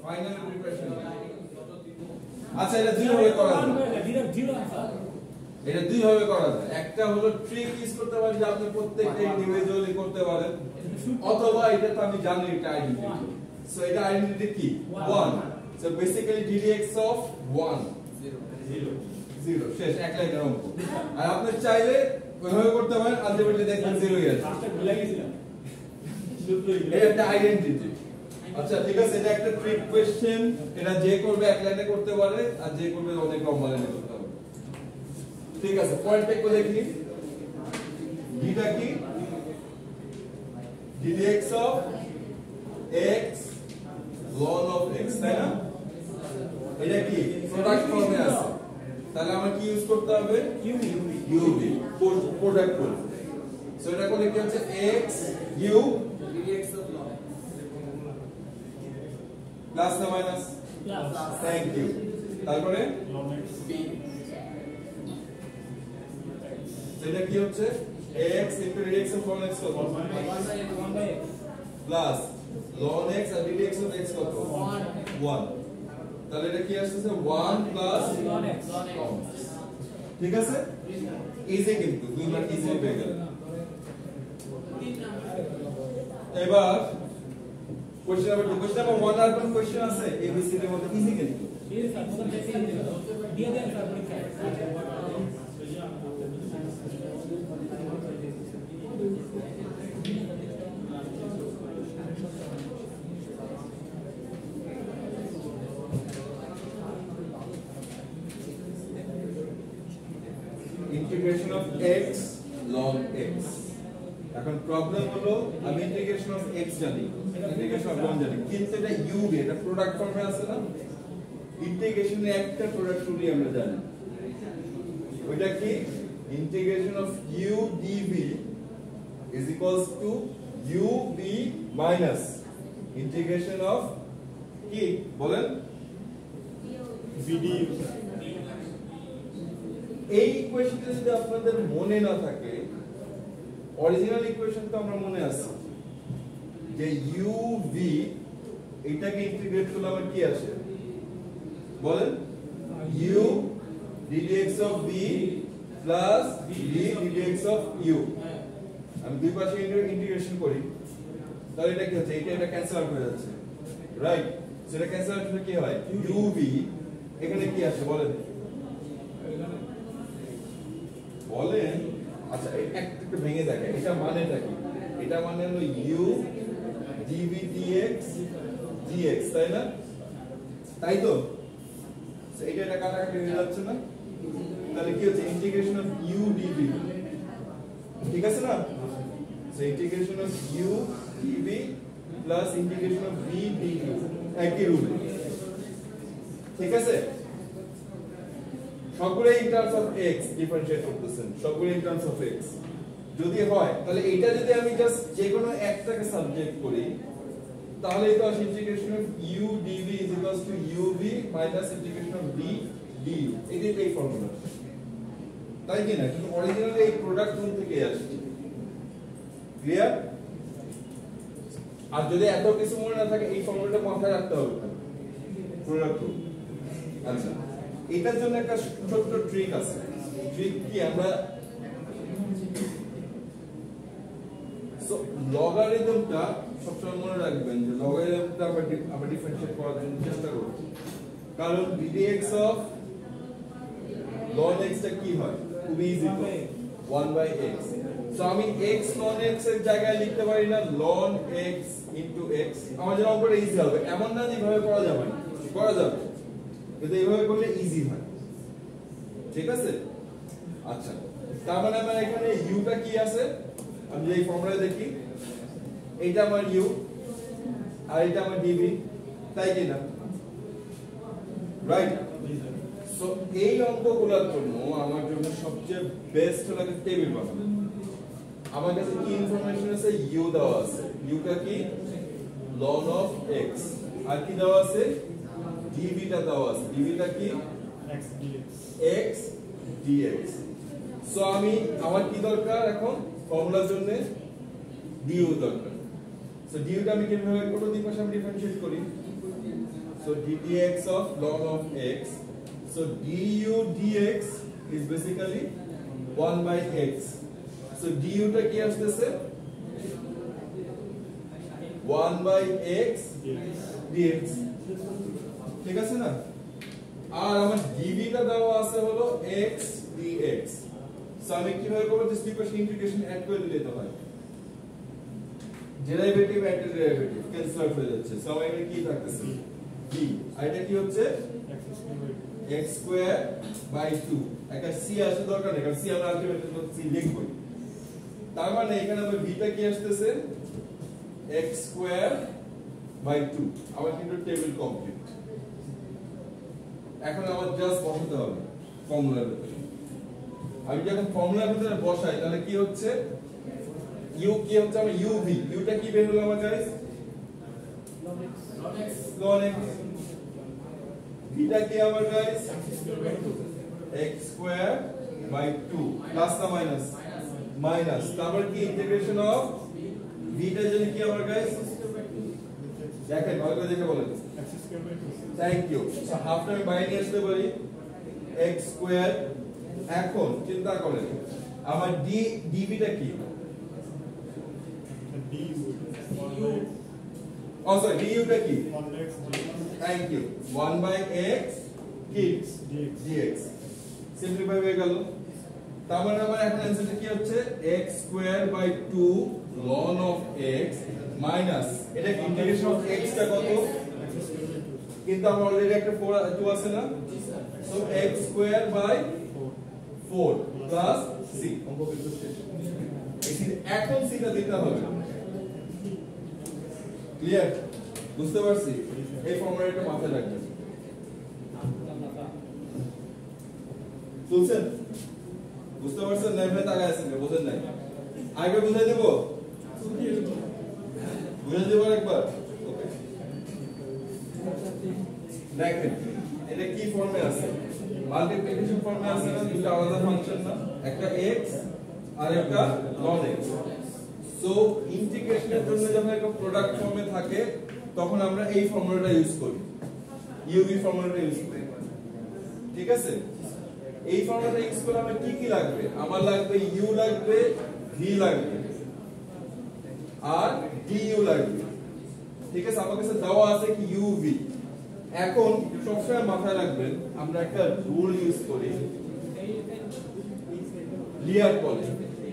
Final preparation. আচ্ছা এটা দুই ভাবে করা যায়, এটা দুই ভাবে করা যায়। একটা হলো ট্রিক ইউজ করতে পারেন যে আপনি প্রত্যেকটা ইন্ডিভিজুয়ালি করতে পারেন, অথবা এটা তো আমি জানি এটা আইডেন্টিটি। সো এটা আইডেন্টিটি কি 1। সো বেসিক্যালি ddx অফ 1 0 শেষ, এক লাইনের অঙ্ক। আর আপনি চাইলে ওইভাবে করতে পারেন, আলটিমেটলি দেখবেন 0 ই আসবে। এটা একটা আইডেন্টিটি। আচ্ছা ঠিক আছে, এটা একটা ট্রিক কোশ্চেন। এটা যে করবে এক লাইনে করতে পারে, আর যে করবে অনেক লম্বা লাইনে করতে পারে। ঠিক আছে, পয়েন্ট টেক করে দেখি। ডিটা কি ddx of x ln of x, তাই না? এটা কি প্রোডাক্ট ফর্মে আছে, তাহলে আমরা কি ইউজ করতে হবে? uv product rule. সো এটা করলে কি হচ্ছে x u dx of ln plus না মাইনাস? প্লাস। Thank you. তারপরে ln x b, সেটা কি হচ্ছে x dx of ln x কত? 1/x প্লাস ln x আর dx of x কত? 1। তাহলে এটা কি আসছে 1 প্লাস ln x। ঠিক আছে, ইজি কিন্তু দুইবার ইজি পেয়ে গেল। এবার কোশ্চেন নাম্বার 2। কোশ্চেন নাম্বার 1 আর কোন কোশ্চেন আছে এবিসি এর মধ্যে? ইজি কিন্তু দিয়ে দেন স্যার পরীক্ষায়। Integration of x ln x। এখন প্রবলেম হলো আমি ইন্টিগ্রেশন অফ x জানি, ইন্টিগ্রেশন অফ ln জানি, কিন্তু এটা uv, এটা প্রোডাক্ট ফর্মে আছে না? ইন্টিগ্রেশনে একটা প্রোডাক্ট রুলই আমরা জানি, ওইটা কি integration of u dv is equals to uv minus integration of কি বলেন v du। এই ইকুয়েশনটা যদি আপনাদের মনে না থাকে, অরিজিনাল ইকুয়েশন তো আমরা মনে আছে যে uv এটাকে ইন্টিগ্রেট করলে আমার কি আসে বলেন? u ddx of v plus v ddx of u। আমি দুই পাশে ইন্টিগ্রেশন করি, তাহলে এটা কি হচ্ছে? এটা ক্যান্সেল আউট হয়ে যাচ্ছে, রাইট? সেটা ক্যান্সেল আউট হলে কি হয়? uv এখানে কি আসে বলেন? বলেন। আচ্ছা একটু ভেঙে দেখেন, এটা মানেটা কি? এটা মানে হলো u dv dx dx, তাই না? তাই তো এটা কাটাকাটি হয়ে যাচ্ছে না? তাহলে কি হচ্ছে ইন্টিগ্রেশন অফ u dv, ঠিক আছে না? So integration of u dv plus integration of v du একই রুল, ঠিক আছে? সবগুলো in terms of x differentiate করতেছেন, সবগুলো ইন টার্মস অফ x যদি হয়, তাহলে এইটা যদি আমি জাস্ট যে কোনো একটাকে সাবজেক্ট করি, তাহলে এটা আসলে integration of u dv is equals to uv minus integration of v du। এই ফর্মুলা, তাই কি না? কিন্তু অরিজিনালি এই প্রোডাক্ট রুল থেকে আসছে, ক্লিয়ার? আর যদি এত কিছু মনে না থাকে, এই ফর্মুলাটা মাথায় রাখতে হবে, প্রোডাক্ট রুল। আচ্ছা, এটার জন্য একটা ছোট্ট ট্রিক আছে। ট্রিক কি? আমরা লগারিদমটা সবসময় মনে রাখবেন যে লগারিদমটা আমরা ডিফারেন্সিয়েট করার জন্য চেষ্টা করব, কারণ ddx অফ ln x টা কি হয়? খুবই ইজি, 1/x। সো আমি x ln x এর জায়গায় লিখতে পারি না ln x into x। আমার জন্য অঙ্কটা ইজি হবে। এমন না যে এভাবে করা যাবে না, করা যাবে, কিন্তু এইভাবে করলে ইজি হয়, ঠিক আছে? আচ্ছা, তার মানে আমার এখানে u টা কি আছে? আমি এই ফর্মুলা দেখি, এইটা আমার u আর এটা আমার dv, তাই কি না? রাইট? সো এই অঙ্কগুলোর জন্য আমার জন্য সবচেয়ে বেস্ট হলো একটা টেবিল বানানো। আমার কাছে কি ইনফরমেশন আছে? u দেওয়া আছে, u টা কি ln of x, আর কি দেওয়া আছে? dv টা দেওয়া আছে, dv টা কি x dx। সো আমার কি দরকার এখন ফর্মুলার জন্য? du দরকার। সো du টা আমি কিভাবে করব? দুই পাশে আমি ডিফারেন্সিয়েট করি। So ddx of ln of x. So du dx is basically 1 by x. So du টা কি আসছে 1 by x dx ঠিক আছে না আর আমার dv টা দেওয়া আছে হলো x dx সো আমি কিভাবে করব জাস্ট ইকুয়েশন ইন্টিগ্রেশন অ্যাড করে দিলে তো হয় derivative anti derivative cancel out হয়ে যাচ্ছে সো আমার এখানে কি থাকতেছে d আর এটা কি হচ্ছে x স্কয়ার বাই 2 একটা c আসে দরকার নেই কারণ c আমরা আলটিমেটলি তো c লিখবই তার মানে এখানে আমার v টা কি আসছে x স্কয়ার বাই 2 আমার কিন্তু টেবিল কমপ্লিট এখন আমার জাস্ট বসাতে হবে ফর্মুলার ভিতরে আমি যখন ফর্মুলার ভিতরে বসাই তাহলে কি হচ্ছে u কি হচ্ছে আমার uv u টা কি বের হলো আমার গাইস ln x v টা কি আমার guys x square by 2 plus না মাইনাস মাইনাস তারপর কি ইন্টিগ্রেশন অফ v টা জানি কি আমার গাইস দেখেন ভালো করে দেখে বলেন thank you so half time বাইরে নিয়ে আসতে পারি x স্কয়ার এখন চিন্তা করেন আমার dv টা কি oh sorry du টা কি thank you 1 by x dx simplify হয়ে গেল তার মানে আমার এখন অ্যানসারটা কি হচ্ছে x square by 2 ln of x minus এটা ইন্টিগ্রেশন অফ x টা কত কিন্তু আমার অলরেডি একটা 2 আছে না so x square by 4 plus c অঙ্ক কিন্তু শেষ এখন c টা দিতে হবে ক্লিয়ার বুঝতে পারছি এই ফর্মুলাটা মাথায় রাখবেন বুঝছেন বুঝতে পারছেন না এভাবে তাকায় আছেন বুঝেন নাই আগে বুঝাই দেব বুঝাই দেব একবার ওকে দেখেন এটা কি ফর্মে আছে মাল্টিপ্লিকেশন ফর্মে আছে না দুটো আলাদা ফাংশন না একটা x আর একটা ln x সো ইন্টিগ্রেশনের জন্য যখন একটা প্রোডাক্ট ফর্মে থাকে তখন আমরা এই ফর্মুলাটা ইউজ করি uv ফর্মুলাটা ইউজ করি ঠিক আছে এই ফর্মুলাটা ইউজ করলে আমার কি কি লাগবে আমার লাগবে u লাগবে v লাগবে আর du লাগবে ঠিক আছে আমার কাছে দেওয়া আছে কি uv এখন সবসময় মাথায় রাখবেন আমরা একটা রুল ইউজ করি লিয়ার বলে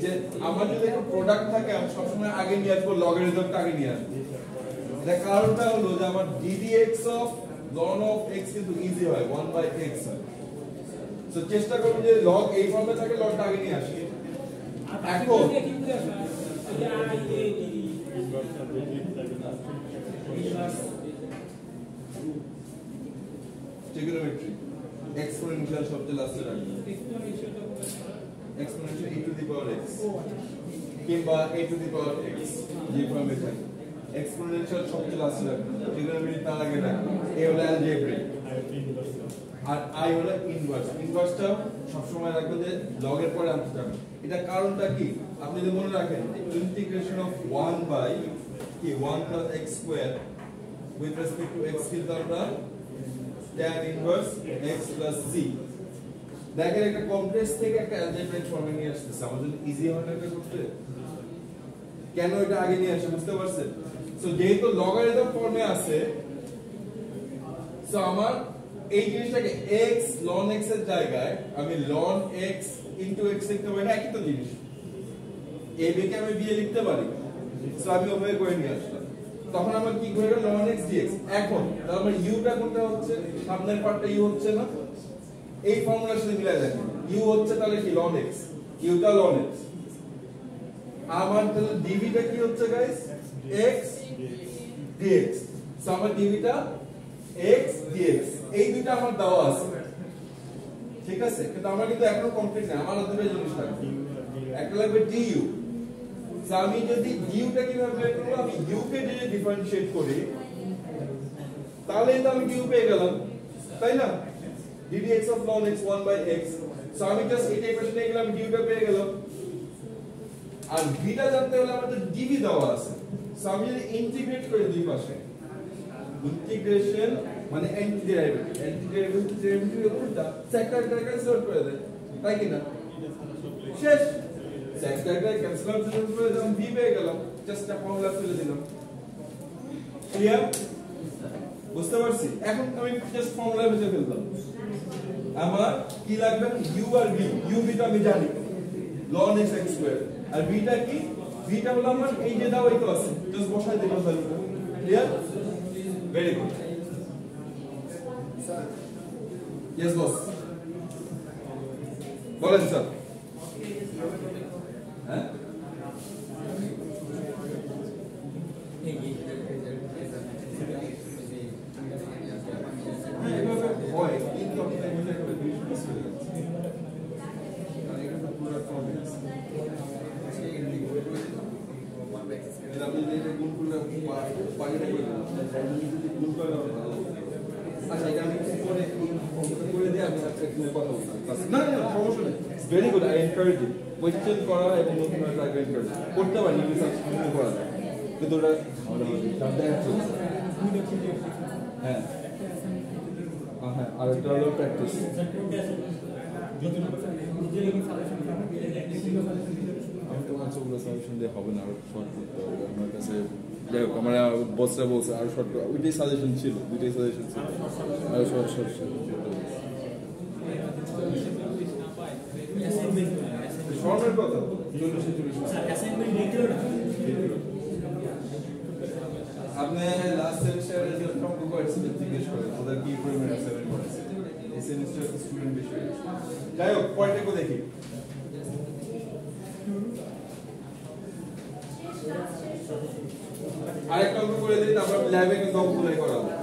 যে আমার যদি একটা প্রোডাক্ট থাকে আমি সবসময় আগে নিয়ে আসবো লগারিদমটা আগে নিয়ে আসবো এটা কারণটা হলো যে আমার ddx of ln of x কিন্তু ইজি হয় 1 by x হয় সো চেষ্টা করুন যে log এই ফর্মে থাকে লগটা আগে নিয়ে আসি এখন trigonometry exponential সবচেয়ে লাস্টে রাখবেন exponential e to the power x কিংবা a to the power x যে ফর্মে থাকে exponential সবচেয়ে লাস্টে রাখবেন trigonometry তার আগে রাখবেন a হলো algebraic আর i হলো ইনভার্স ইনভার্সটা সব সময় রাখবেন যে log এর পরে আনতে যাবেন এটা কারণটা কি আপনি যদি মনে রাখেন ইন্টিগ্রেশন অফ 1 by কি 1 plus x square with respect to x কিন্তু আমরা tan inverse x plus c দেখেন একটা কমপ্লেক্স থেকে একটা অ্যালজেব্রাইক ফর্মে নিয়ে আসতেছে আমাদের ইজি হয় না এটা করতে কেন এটা আগে নিয়ে আসে বুঝতে পারছেন সো যেহেতু লগারিদম ফর্মে আছে সো আমার এই জিনিসটাকে x ln x এর জায়গায় আমি ln x x লিখতে পারি না একই তো জিনিস a b কে আমি b এ লিখতে পারি সো আমি ওভাবে করে নিয়ে আসলাম তখন আমার কি হয়ে গেল ln x dx এখন তাহলে আমার u টা কোনটা হচ্ছে সামনের পার্টটা u হচ্ছে না এই ফর্মুলার সাথে মিলাই দেখেন u হচ্ছে তাহলে কি ln x u টা ln x আমার তাহলে dv টা কি হচ্ছে गाइस x dx সো আমার dv টা x dx এই দুটো আমার দেওয়া আছে ঠিক আছে কিন্তু আমার কিন্তু এখনো কমপ্লিট না আমার দুটো জিনিস লাগবে একটা লাগবে du সো আমি যদি du টা কিভাবে বের করব আমি u কে যদি ডিফারেনশিয়েট করি তাহলে তো আমি du পেয়ে গেলাম তাই না ddx of ln x 1 by x so আমি জাস্ট এটা ইকুয়েশন নিয়ে গেলাম du টা পেয়ে গেলাম আর v টা জানতে হলে আমাদের dv দেওয়া আছে সো আমি যদি ইন্টিগ্রেট করি দুই পাশে ইন্টিগ্রেশন মানে অ্যান্টি ডেরিভেটিভ কোনটা সেক্টরটা ক্যান্সেল করে দেয় তাই কি না শেষ সেক্টরটা ক্যান্সেল করে দিলাম v পেয়ে গেলাম জাস্ট একটা ফর্মুলা ফেলে দিলাম ক্লিয়ার বুঝতে পারছি এখন আমি জাস্ট ফর্মুলা লিখে ফেললাম আমার কি লাগবে u আর v u v টা আমি জানি ln x স্কয়ার আর v টা কি v টা হলো আমার এই যে দাও এই তো আছে জাস্ট বসাই দিলাম ভ্যালুটা clear very good yes boss বলেন স্যার হ্যাঁ হয় কিন্তু আপনাদের মধ্যে একটা বিজনেস হয়ে যাচ্ছে আর এটা পুরো প্রবলেম এটা আপনি যে গুণ করলে পাইটা করে দেন গুণ করে দাও আচ্ছা এটা আমি পরে করে দিই আমি একটা কথা বলতাম না না সমস্যা নেই very good I encourage you question করা এবং নতুন একটা আইডিয়া করতে পারি ইংলিশ সাবস্ক্রিপশন করা কিন্তু ওটা হ্যাঁ হ্যাঁ আর একটা হলো প্র্যাকটিস আমি তো মাত্রগুলো সাজেশন দিয়ে হবে না আরো শর্ট করতে হবে আমার কাছে যাই হোক আমার বসরা বলছে আরো শর্ট ওইটাই সাজেশন ছিল দুইটাই সাজেশন ছিল আরো শর্ট শর্টের কথা 40 আপনি লাস্ট সেমিস্টারে রেজাল্ট ফর্ম করেছিলেন জিজ্ঞেস করেন ওদের কি পরিমাণ অ্যাসাইনমেন্ট করেছে এই সেমিস্টার স্টুডেন্ট বিষয়ে যাই হোক পয়েন্টটা দেখি আরেকটা অঙ্ক করে দিই তারপর ল্যাবে কিন্তু অঙ্কগুলোই করাবো না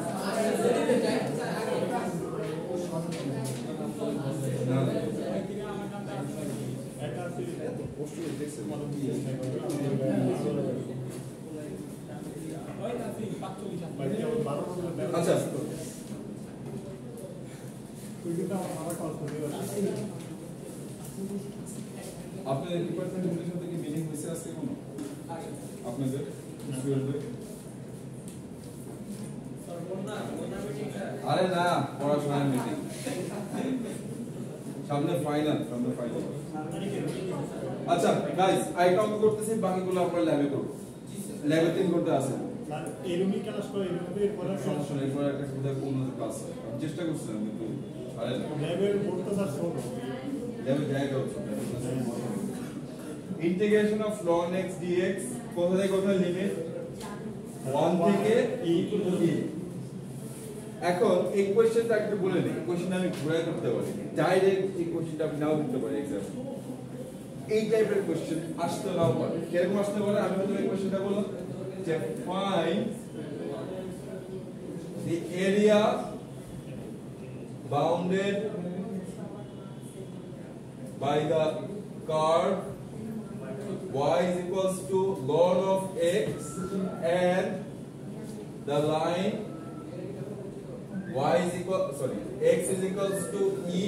আচ্ছা আপনাদের ডিপার্টমেন্টের সাথে কি মিটিং হয়েছে আজকে কোনো আপনাদের স্টুডেন্টদের আরে না পড়াশোনার মিটিং সামনে ফাইনাল আচ্ছা গাইস আই কাউন্ট করতেছি বাকিগুলো আমরা ল্যাবে করব ল্যাবে 3 ঘন্টা আছে স্যার এরুমি ক্লাস করে এরুমি পড়া সমস্যা নেই পরে একটা কোথায় কোনো ক্লাস আমি চেষ্টা করছিলাম কিন্তু আরে ল্যাবের বোর্ডটা স্যার ছোট ল্যাবে জায়গা হচ্ছে integration of ln x dx কোথায় লিমিট 1 থেকে e টু e এখন এই কোশ্চেনটা একটু বলে দিই কোশ্চেন আমি ঘুরে করতে পারি ডাইরেক্ট এই কোশ্চেনটা আমি নাও দিতে পারি एग्जाम এই টাইপের কোশ্চেন আসতে নাও পারে কিরকম আসতে পারে আমি তো এই কোশ্চেনটা বললাম যে find the area bounded by the curve y is equals to ln of x and the line x is equals to e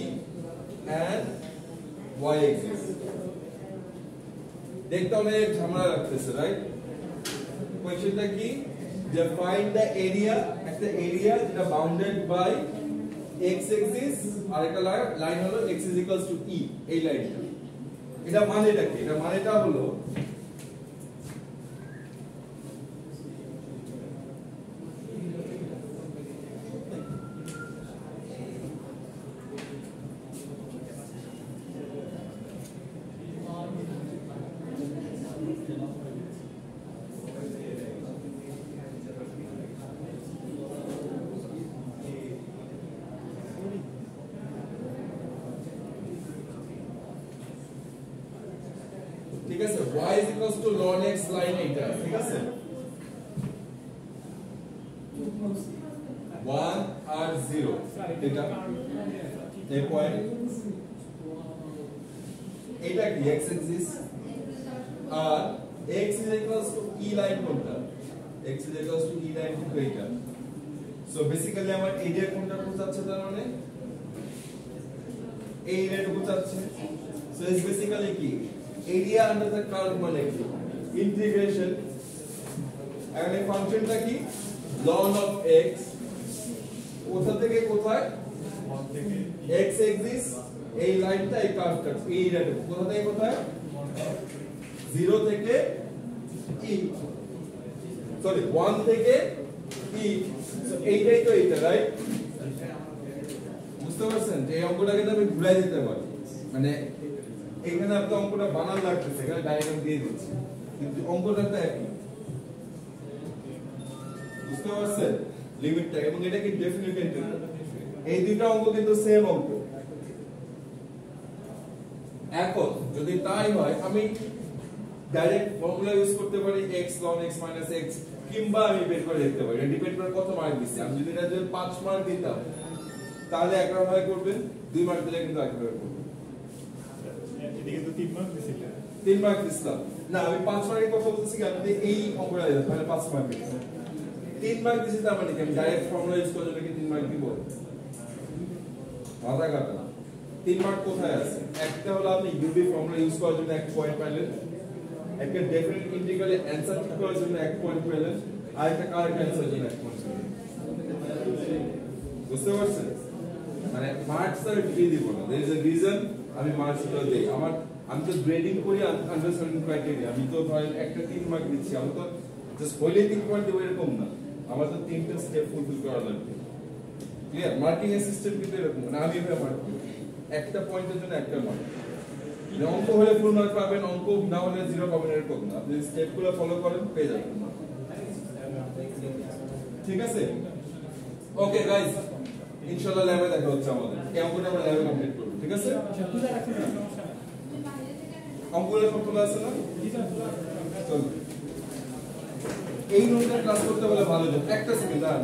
and y axis দেখতে অনেক ঝামেলা লাগতেছে রাইট কোশ্চেনটা কি যে ফাইন্ড দ্য এরিয়া একটা এরিয়া যেটা বাউন্ডেড বাই x axis আর একটা লাইন হলো x is equals to e এই লাইনটা এটা মানেটা কি এটা মানেটা হলো ঠিক আছে y is equals to ln x line এটা ঠিক আছে 1 আর 0 এটা এই পয়েন্ট এটা কি x axis আর x is equals to e line কোনটা x is equals to e line কিন্তু এটা সো বেসিক্যালি আমার এরিয়া কোনটা বোঝাচ্ছে তার মানে এই এরিয়াটা বোঝাচ্ছে সো ইটস বেসিক্যালি কি area under the curve মানে কি ইন্টিগ্রেশন এখানে ফাংশনটা কি ln of x কোথা থেকে কোথায় x এক্সিস এই লাইনটা এই কার্ভটা এই রেটে কোথা থেকে কোথায় 0 থেকে e সরি 1 থেকে e সো এইটাই তো এইটা রাইট বুঝতে পারছেন যে এই অঙ্কটাকে আমি ঘুরাই দিতে পারি মানে এখানে আপনার অঙ্কটা বানান লাগতেছে এখানে ডায়াগ্রাম দিয়ে দিচ্ছি কিন্তু অঙ্কটা তো একই বুঝতে পারছেন লিমিটটা এবং এটা কি ডেফিনিট ইন্টিগ্রাল এই দুটো অঙ্ক কিন্তু সেম অঙ্ক এখন যদি তাই হয় আমি ডাইরেক্ট ফর্মুলা ইউজ করতে পারি x ln x - x কিংবা আমি বের করে দেখতে পারি এটা ডিপেন্ড করে কত মার্ক দিছি আমি যদি এটা 5 মার্ক দিতাম তাহলে একভাবে করবেন 2 মার্ক দিলে কিন্তু একভাবে করবেন এদিকে তো 3 মার্ক দিছিল 3 মার্ক দিছিলাম না আমি 5 মার্কের কথা বলতেছি কি আপনি এই অঙ্কটা দিলেন তাহলে 5 মার্ক দিবেন 3 মার্ক দিছি তার মানে কি আমি ডাইরেক্ট ফর্মুলা ইউজ করে যদি 3 মার্ক দিব মাথা কাটা 3 মার্ক কোথায় আছে একটা হলো আপনি ইউবি ফর্মুলা ইউজ করার জন্য 1 পয়েন্ট পাইলেন একটা ডেফিনিট ইন্টিগ্রালে অ্যানসার ঠিক করার জন্য 1 পয়েন্ট পেলেন আর একটা কারেক্ট অ্যানসার জন্য 1 পয়েন্ট পেলেন বুঝতে পারছেন মানে মার্কস আর দিয়ে দিব না देयर इज अ রিজন আমি মার্কস গুলো দেই আমি তো গ্রেডিং করি আন্ডার সার্টেন ক্রাইটেরিয়া আমি তো ধরেন একটা 3 মার্ক দিচ্ছি আমি তো জাস্ট হইলে 3 পয়েন্ট দেব এরকম না আমার তো তিনটা স্টেপ ফুলফিল করা লাগবে ক্লিয়ার মার্কিং এর সিস্টেম কিন্তু এরকম না আমি এভাবে মার্ক করি একটা পয়েন্টের জন্য একটা মার্ক অঙ্ক হলে ফুল মার্ক পাবেন অঙ্ক না হলে 0 পাবেন এরকম না আপনি স্টেপগুলো ফলো করেন পেয়ে যাবেন ঠিক আছে ওকে গাইস ইনশাআল্লাহ ল্যাবে দেখা হচ্ছে আমাদের এই অঙ্কটা আমরা ল্যাবে কমপ্লিট করব ঠিক আছে অঙ্কগুলো সব তোলা আছে না চল এই নোটটা ক্লাস করতে বলে ভালো হবে একটা সেকেন্ড দাঁড়ান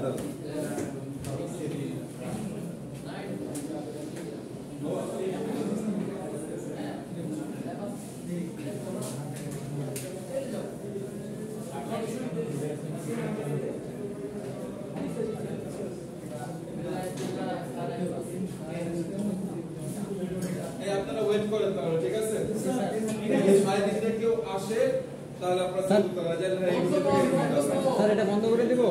আপনারা ওয়েট করেন তাহলে ঠিক আছে যদি কেউ আসে তাহলে আপনারা স্যার এটা বন্ধ করে দেব